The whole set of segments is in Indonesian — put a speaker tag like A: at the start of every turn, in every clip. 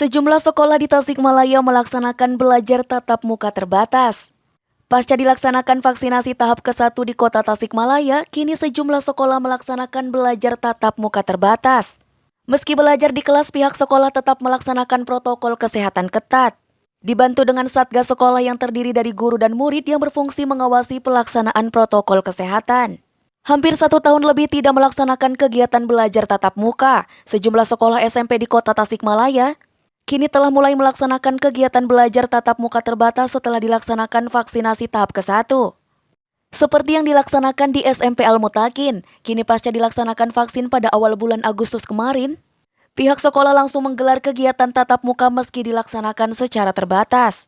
A: Sejumlah sekolah di Tasikmalaya melaksanakan belajar tatap muka terbatas. Pasca dilaksanakan vaksinasi tahap ke-1 di kota Tasikmalaya, kini sejumlah sekolah melaksanakan belajar tatap muka terbatas. Meski belajar di kelas, pihak sekolah tetap melaksanakan protokol kesehatan ketat. Dibantu dengan satgas sekolah yang terdiri dari guru dan murid yang berfungsi mengawasi pelaksanaan protokol kesehatan. Hampir 1 tahun lebih tidak melaksanakan kegiatan belajar tatap muka, sejumlah sekolah SMP di kota Tasikmalaya kini telah mulai melaksanakan kegiatan belajar tatap muka terbatas setelah dilaksanakan vaksinasi tahap ke-1. Seperti yang dilaksanakan di SMP Al-Mutakin, kini pasca dilaksanakan vaksin pada awal bulan Agustus kemarin, pihak sekolah langsung menggelar kegiatan tatap muka meski dilaksanakan secara terbatas.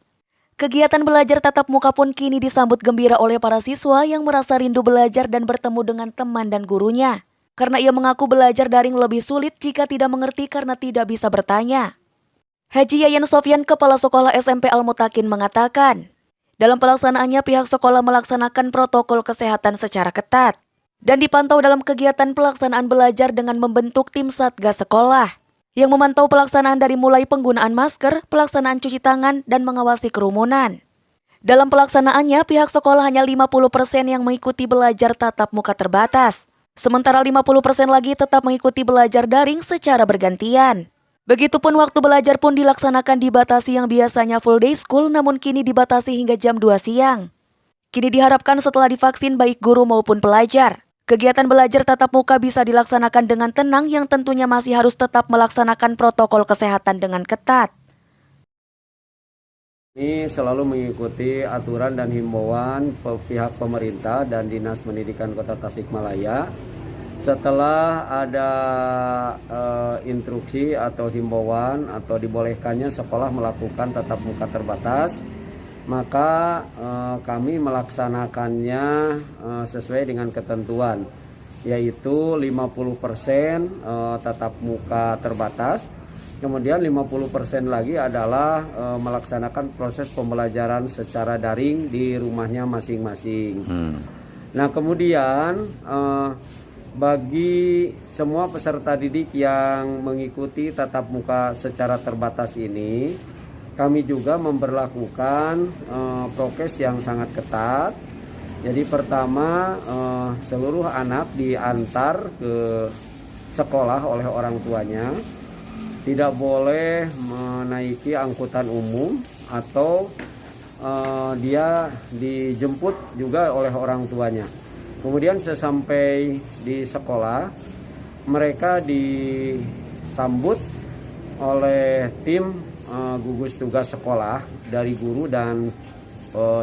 A: Kegiatan belajar tatap muka pun kini disambut gembira oleh para siswa yang merasa rindu belajar dan bertemu dengan teman dan gurunya. Karena ia mengaku belajar daring lebih sulit jika tidak mengerti karena tidak bisa bertanya. Haji Yayan Sofyan, Kepala Sekolah SMP Al-Mutakin mengatakan, dalam pelaksanaannya pihak sekolah melaksanakan protokol kesehatan secara ketat dan dipantau dalam kegiatan pelaksanaan belajar dengan membentuk tim satgas sekolah yang memantau pelaksanaan dari mulai penggunaan masker, pelaksanaan cuci tangan, dan mengawasi kerumunan. Dalam pelaksanaannya, pihak sekolah hanya 50% yang mengikuti belajar tatap muka terbatas, sementara 50% lagi tetap mengikuti belajar daring secara bergantian. Begitupun waktu belajar pun dilaksanakan dibatasi yang biasanya full day school namun kini dibatasi hingga jam 2 siang. Kini diharapkan setelah divaksin baik guru maupun pelajar, kegiatan belajar tatap muka bisa dilaksanakan dengan tenang yang tentunya masih harus tetap melaksanakan protokol kesehatan dengan ketat.
B: Ini selalu mengikuti aturan dan himbauan pihak pemerintah dan Dinas Pendidikan Kota Tasikmalaya. Setelah ada instruksi atau himbauan atau dibolehkannya sekolah melakukan tatap muka terbatas, maka kami melaksanakannya sesuai dengan ketentuan, yaitu 50% tatap muka terbatas, kemudian 50% lagi adalah melaksanakan proses pembelajaran secara daring di rumahnya masing-masing. Nah, kemudian bagi semua peserta didik yang mengikuti tatap muka secara terbatas ini, kami juga memberlakukan prokes yang sangat ketat. Jadi pertama, seluruh anak diantar ke sekolah oleh orang tuanya, tidak boleh menaiki angkutan umum atau dia dijemput juga oleh orang tuanya. Kemudian sesampai di sekolah, mereka disambut oleh tim gugus tugas sekolah dari guru dan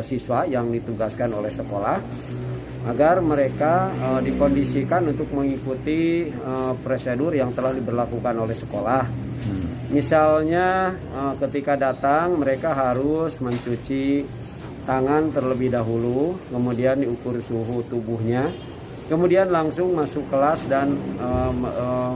B: siswa yang ditugaskan oleh sekolah agar mereka dikondisikan untuk mengikuti prosedur yang telah diberlakukan oleh sekolah. Misalnya ketika datang mereka harus mencuci tangan terlebih dahulu, kemudian diukur suhu tubuhnya, kemudian langsung masuk kelas dan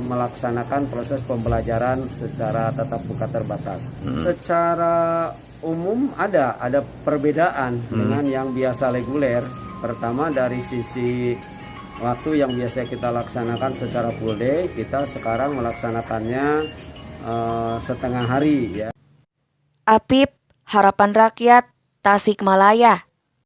B: melaksanakan proses pembelajaran secara tatap muka terbatas. Secara umum ada perbedaan dengan yang biasa reguler. Pertama dari sisi waktu yang biasa kita laksanakan secara full day, kita sekarang melaksanakannya setengah hari ya.
A: Apip, Harapan Rakyat, Tasikmalaya.